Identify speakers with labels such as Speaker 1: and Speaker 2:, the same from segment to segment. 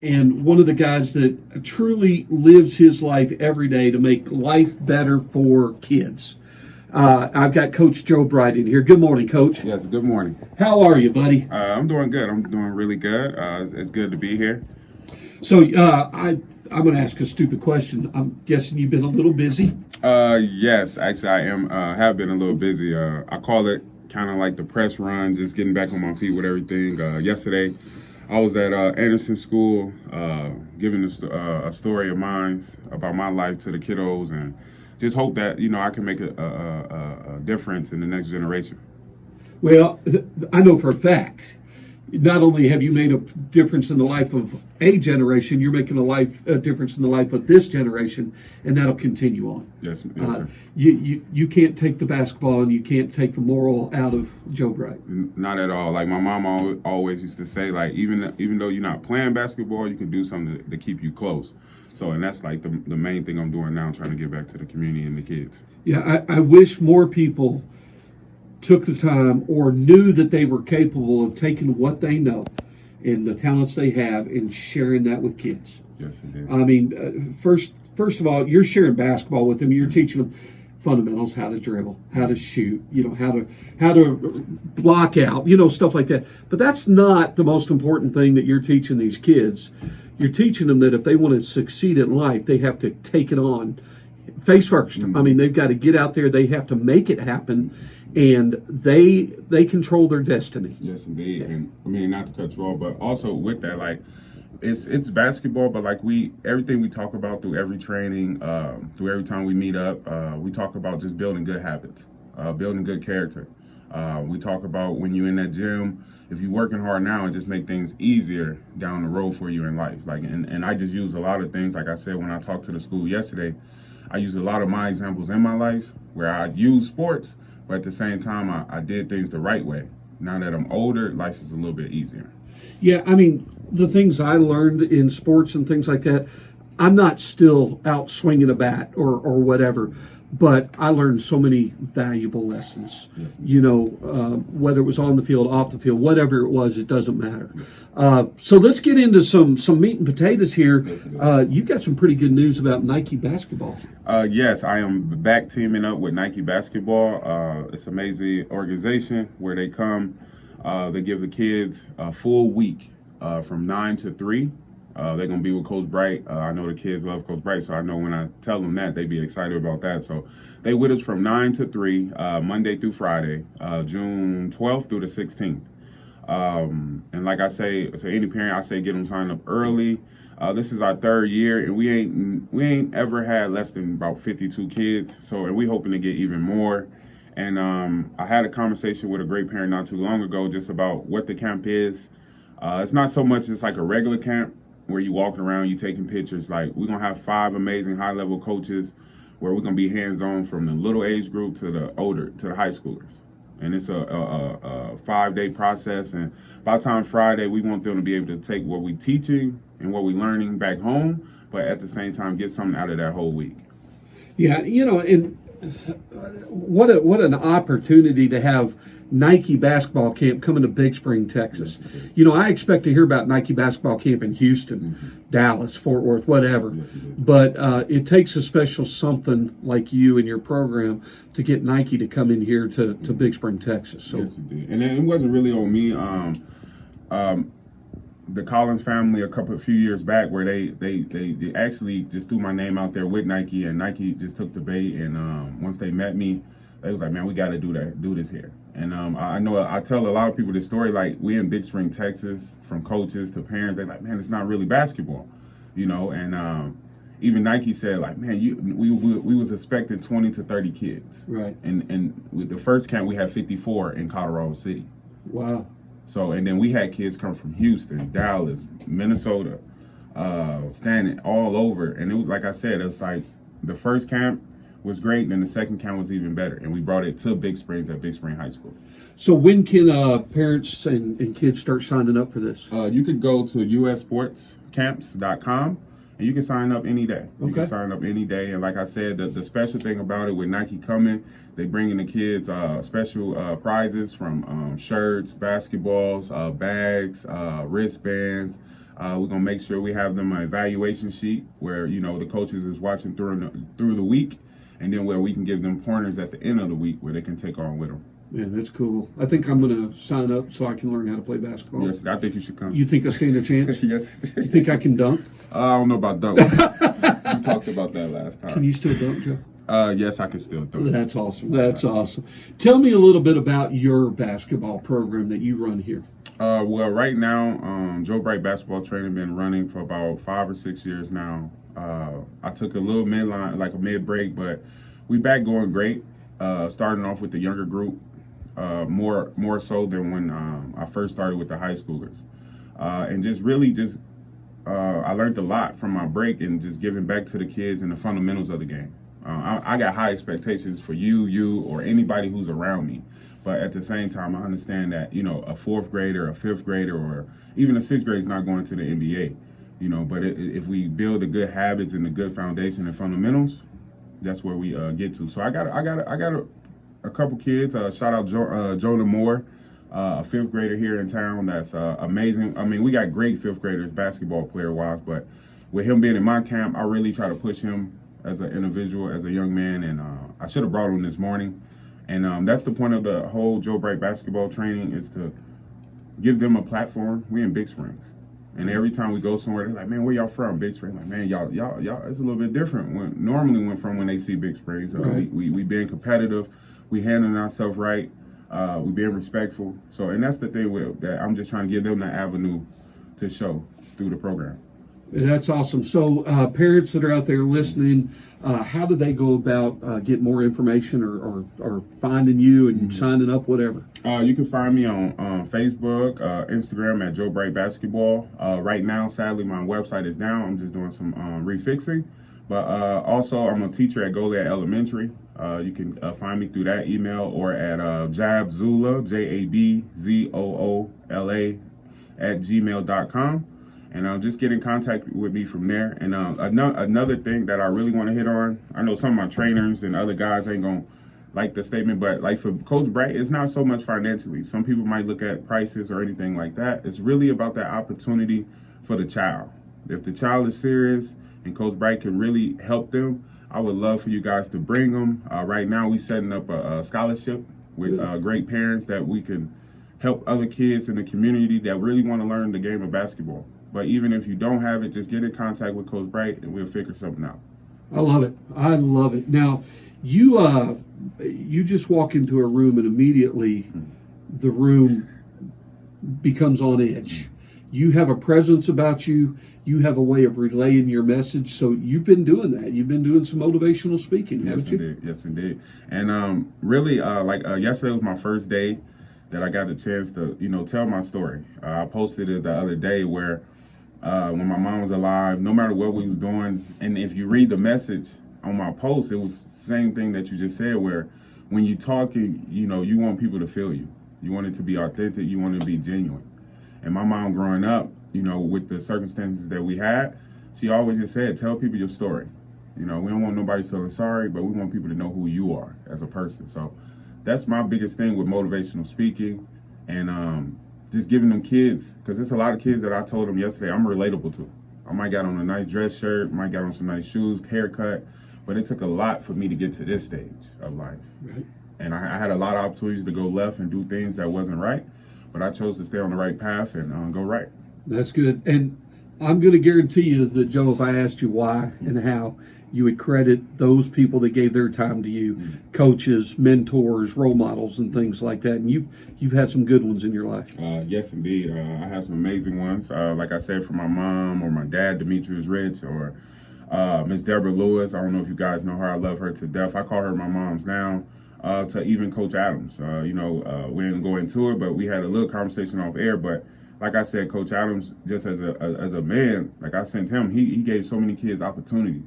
Speaker 1: and one of the guys that truly lives his life every day to make life better for kids. I've got Coach Joe Bright in here. Good morning, Coach.
Speaker 2: Yes, good morning.
Speaker 1: How are you, buddy?
Speaker 2: I'm doing good. I'm doing really good. It's good to be here.
Speaker 1: So I'm going to ask a stupid question. I'm guessing you've been a little busy.
Speaker 2: Yes, actually, I am. Have been a little busy. I call it kind of like the press run, just getting back on my feet with everything. Yesterday, I was at Anderson School, giving a story of mine about my life to the kiddos, and just hope that I can make a difference in the next generation.
Speaker 1: Well, I know for a fact, not only have you made a difference in the life of a generation, you're making a difference in the life of this generation, and that'll continue on.
Speaker 2: Yes, sir.
Speaker 1: You can't take the basketball and you can't take the moral out of Joe Bright.
Speaker 2: Not at all. Like my mom always used to say, like even though you're not playing basketball, you can do something to keep you close. So, and that's like the main thing I'm doing now, trying to get back to the community and the kids.
Speaker 1: Yeah, I wish more people took the time or knew that they were capable of taking what they know and the talents they have and sharing that with kids.
Speaker 2: Yes, indeed.
Speaker 1: I mean, first of all, you're sharing basketball with them. You're teaching them fundamentals, how to dribble, how to shoot, how to block out, stuff like that. But that's not the most important thing that you're teaching these kids. You're teaching them that if they want to succeed in life, they have to take it on face first. Mm-hmm. I mean, they've got to get out there. They have to make it happen, and they control their destiny.
Speaker 2: Yes, indeed. And I mean, not to cut you off, but also with that, like it's basketball, but like everything we talk about through every training, through every time we meet up, we talk about just building good habits, building good character. We talk about when you're in that gym, if you're working hard now, and just make things easier down the road for you in life. Like, and I just use a lot of things. Like I said, when I talked to the school yesterday, I use a lot of my examples in my life where I use sports, but at the same time, I did things the right way. Now that I'm older, life is a little bit easier.
Speaker 1: Yeah, I mean, the things I learned in sports and things like that, I'm not still out swinging a bat or whatever, but I learned so many valuable lessons.
Speaker 2: Yes.
Speaker 1: Whether it was on the field, off the field, whatever it was, it doesn't matter. So let's get into some meat and potatoes here. You've got some pretty good news about Nike basketball.
Speaker 2: Yes, I am back teaming up with Nike basketball. It's an amazing organization where they come. They give the kids a full week from 9 to 3. They're going to be with Coach Bright. I know the kids love Coach Bright, so I know when I tell them that, they be excited about that. So they with us from 9 to 3, Monday through Friday, June 12th through the 16th. And like I say to any parent, I say get them signed up early. This is our third year, and we ain't ever had less than about 52 kids. So, and we hoping to get even more. And I had a conversation with a great parent not too long ago just about what the camp is. It's not so much it's like a regular camp where you walking around, you taking pictures. Like, we're going to have 5 amazing high-level coaches where we're going to be hands-on from the little age group to the high schoolers. And it's a 5-day process. And by the time Friday, we want them to be able to take what we teaching and what we learning back home, but at the same time, get something out of that whole week.
Speaker 1: Yeah, and what an opportunity to have Nike basketball camp coming to Big Spring, Texas. I expect to hear about Nike basketball camp in Houston, Dallas, Fort Worth, whatever. But it takes a special something like you and your program to get Nike to come in here to Big Spring, Texas. So.
Speaker 2: Yes, it did. And it wasn't really on me. The Collins family a few years back where they actually just threw my name out there with Nike, and Nike just took the bait, and once they met me, they was like, man, we got to do this here. And I know I tell a lot of people this story, like we in Big Spring, Texas, from coaches to parents, they're like, man, it's not really basketball, and even Nike said, like, man, we was expecting 20 to 30 kids.
Speaker 1: Right.
Speaker 2: And with the first camp, we had 54 in Colorado City.
Speaker 1: Wow.
Speaker 2: So, and then we had kids come from Houston, Dallas, Minnesota, standing all over. And it was, like I said, it's like the first camp was great, and then the second camp was even better. And we brought it to Big Springs at Big Spring High School.
Speaker 1: So when can parents and kids start signing up for this?
Speaker 2: You could go to ussportscamps.com, And you can sign up any day. You
Speaker 1: Okay.
Speaker 2: can sign up any day. And like I said, the special thing about it with Nike coming, they bringing the kids special prizes from shirts, basketballs, bags, wristbands. We're going to make sure we have them an evaluation sheet where, you know, the coaches is watching through the week, and then where we can give them pointers at the end of the week where they can take on with them.
Speaker 1: Man, that's cool. I think I'm going to sign up so I can learn how to play basketball.
Speaker 2: Yes, I think you should come.
Speaker 1: You think I stand a chance?
Speaker 2: Yes.
Speaker 1: You think I can dunk?
Speaker 2: I don't know about dunk. We talked about that last time.
Speaker 1: Can you still dunk, Joe?
Speaker 2: Yes, I can still dunk.
Speaker 1: That's awesome. That's awesome. Tell me a little bit about your basketball program that you run here.
Speaker 2: Well, right now, Joe Bright basketball training been running for about 5 or 6 years now. I took a little mid break, but we back going great. Starting off with the younger group, more so than when I first started with the high schoolers, and I learned a lot from my break and just giving back to the kids and the fundamentals of the game. I got high expectations for you, or anybody who's around me. But at the same time, I understand that, you know, a 4th grader, a 5th grader, or even a 6th grader is not going to the NBA, you know. But if we build the good habits and the good foundation and fundamentals, that's where we get to. So I got a couple kids. Shout out Jonah Moore, a 5th grader here in town. That's amazing. I mean, we got great 5th graders basketball player wise, but with him being in my camp, I really try to push him as an individual, as a young man, and I should have brought him this morning. And that's the point of the whole Joe Bright basketball training, is to give them a platform. We in Big Springs. And every time we go somewhere, they're like, man, where y'all from? Big Springs. Like, man, y'all, it's a little bit different when they see Big Springs.
Speaker 1: Right.
Speaker 2: We being competitive, we handling ourselves right, we being respectful. So, and that's the thing that I'm just trying to give them the avenue to show through the program.
Speaker 1: That's awesome. So, parents that are out there listening, how do they go about getting more information or finding you and signing up, whatever?
Speaker 2: You can find me on Facebook, Instagram at Joe Bright Basketball. Right now, sadly, my website is down. I'm just doing some refixing. But also, I'm a teacher at Goliad Elementary. You can find me through that email or at Jabzoola, JABZOOLA @gmail.com. And just get in contact with me from there. And another thing that I really want to hit on, I know some of my trainers and other guys ain't going to like the statement, but like for Coach Bright, it's not so much financially. Some people might look at prices or anything like that. It's really about that opportunity for the child. If the child is serious and Coach Bright can really help them, I would love for you guys to bring them. Right now, we setting up a scholarship with great parents that we can help other kids in the community that really want to learn the game of basketball. But even if you don't have it, just get in contact with Coach Bright and we'll figure something out.
Speaker 1: I love it. I love it. Now, you just walk into a room and immediately the room becomes on edge. You have a presence about you. You have a way of relaying your message. So you've been doing that. You've been doing some motivational speaking, haven't you?
Speaker 2: Yes, indeed. And really, yesterday was my first day that I got the chance to, tell my story. I posted it the other day where when my mom was alive, no matter what we was doing, and if you read the message on my post, it was the same thing that you just said, where when you talking, you want people to feel you. You want it to be authentic. You want it to be genuine. And my mom growing up, with the circumstances that we had, she always just said, tell people your story. We don't want nobody feeling sorry, but we want people to know who you are as a person. So that's my biggest thing with motivational speaking, and just giving them kids, because there's a lot of kids that I told them yesterday I'm relatable to. I might got on a nice dress shirt, might got on some nice shoes, haircut, but it took a lot for me to get to this stage of life.
Speaker 1: Right.
Speaker 2: And I had a lot of opportunities to go left and do things that wasn't right, but I chose to stay on the right path and go right.
Speaker 1: That's good. And I'm going to guarantee you that, Joe, if I asked you why and how, you would credit those people that gave their time to you, coaches, mentors, role models, and things like that. And you've had some good ones in your life.
Speaker 2: Yes, indeed. I have some amazing ones. Like I said, from my mom or my dad, Demetrius Rich, or Miss Deborah Lewis. I don't know if you guys know her. I love her to death. I call her my mom's now. To even Coach Adams. We didn't go into it, but we had a little conversation off air. But like I said, Coach Adams, just as a man, like I sent him, he gave so many kids opportunities.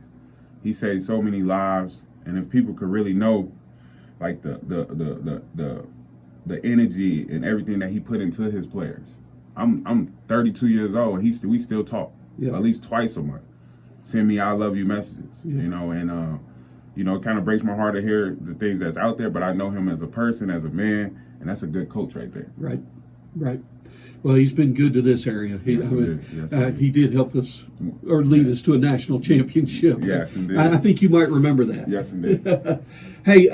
Speaker 2: He saved so many lives, and if people could really know, like the energy and everything that he put into his players. I'm 32 years old, and we still talk at least twice a month. send me "I love you" messages.
Speaker 1: Yeah.
Speaker 2: You know, and it kind of breaks my heart to hear the things that's out there. But I know him as a person, as a man, and that's a good coach right there.
Speaker 1: Right. Well, he's been good to this area. He did help us or lead us to a national championship.
Speaker 2: Yes, indeed.
Speaker 1: I think you might remember that.
Speaker 2: Yes, indeed.
Speaker 1: Hey,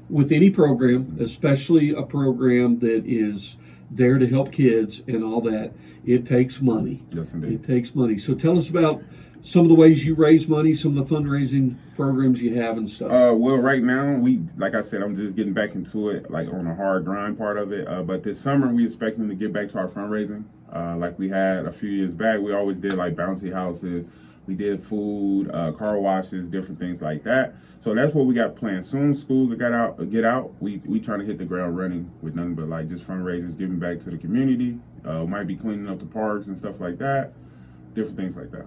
Speaker 1: with any program, especially a program that is there to help kids and all that, it takes money.
Speaker 2: Yes, indeed.
Speaker 1: It takes money. So tell us about some of the ways you raise money, some of the fundraising programs you have and stuff.
Speaker 2: Well, right now, like I said, I'm just getting back into it, like on a hard grind part of it. But this summer, we expecting to get back to our fundraising. Like we had a few years back, we always did like bouncy houses. We did food, car washes, different things like that. So that's what we got planned. Soon school get out. We trying to hit the ground running with nothing but like just fundraisers, giving back to the community. Might be cleaning up the parks and stuff like that. Different things like that.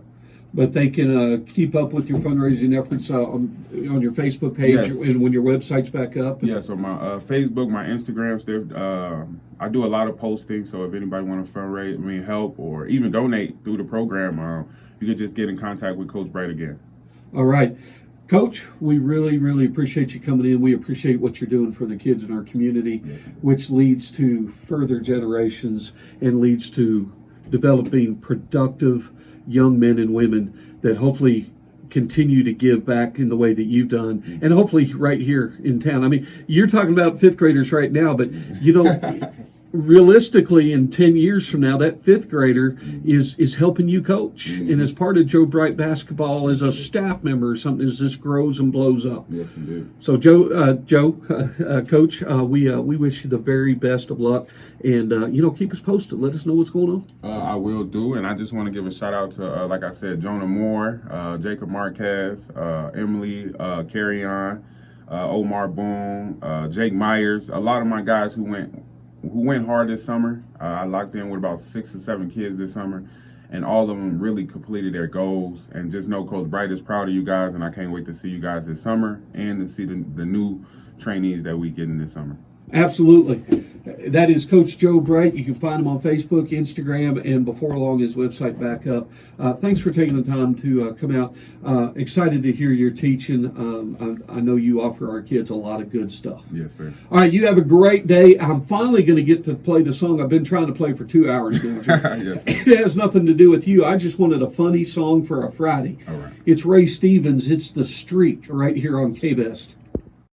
Speaker 1: But they can keep up with your fundraising efforts on your Facebook page and when your website's back up.
Speaker 2: Yeah, so my Facebook, my Instagrams, I do a lot of posting. So if anybody want to fundraise, help, or even donate through the program, you can just get in contact with Coach Bright again.
Speaker 1: All right. Coach, we really, really appreciate you coming in. We appreciate what you're doing for the kids in our community, which leads to further generations and leads to developing productive young men and women that hopefully continue to give back in the way that you've done, and hopefully right here in town. I mean, you're talking about fifth graders right now, but realistically, in 10 years from now, that fifth grader is helping you coach and is part of Joe Bright basketball as a staff member or something as this grows and blows up.
Speaker 2: Yes, indeed.
Speaker 1: So, Coach, we wish you the very best of luck, and keep us posted. Let us know what's going on.
Speaker 2: I will do, and I just want to give a shout out to, like I said, Jonah Moore, Jacob Marquez, Emily Carrion, Omar Boone, Jake Myers, a lot of my guys who went hard this summer. I locked in with about 6 or 7 kids this summer, and all of them really completed their goals. And just know Coach Bright is proud of you guys, and I can't wait to see you guys this summer and to see the new trainees that we get in this summer.
Speaker 1: Absolutely. That is Coach Joe Bright. You can find him on Facebook, Instagram, and before long his website back up. Thanks for taking the time to come out. Excited to hear your teaching. I know you offer our kids a lot of good stuff.
Speaker 2: Yes, sir.
Speaker 1: All right, you have a great day. I'm finally going to get to play the song I've been trying to play for 2 hours now.
Speaker 2: Yes,
Speaker 1: it has nothing to do with you. I just wanted a funny song for a Friday.
Speaker 2: All right.
Speaker 1: It's Ray Stevens. It's The Streak right here on KBest.